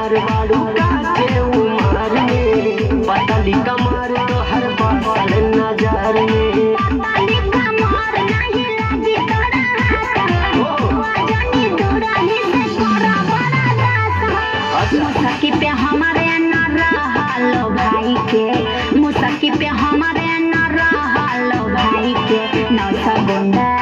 प्यार बाड़ू काटे उमर में पतली कमर तो हर बाल नजर में पतली कमर नहीं लगी तोरा हाथ वजनी तोरा ही से तोरा बड़ा दास मुसकी पे हमारे न रहलो भाई के मुसकी पे हमारे न रहलो भाई के नौसा गुंडा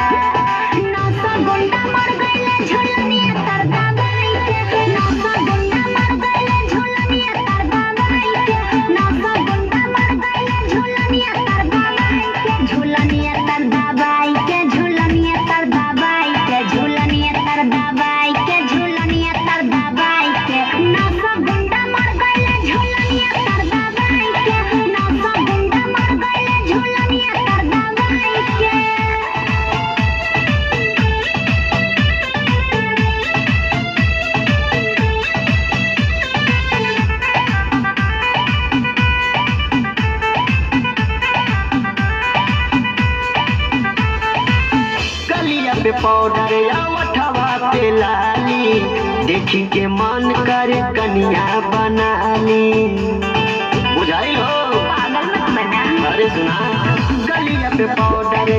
मर गइले झुलनिया तर दबाई के नौसा गुंडा मर गइले झुलनिया तर दबाई के नौसा गुंडा मर गइले झुलनिया तर दबाई के झुलनिया तर दबाई के झुलनिया तर दबाई के झुलनिया तर दबाई के झुलनिया तर दबाई के नौसा गुंडा मर गइले झुलनिया तर दबाई के नौसा गुंडा मर गइले झुलनिया तर दबाई के गलिया पे पाउडर या वठवा पे लाली देखी के मन करे कनिया बना ली बुझाई हो पागल मत बना अरे सुना गलिया पे पाउडर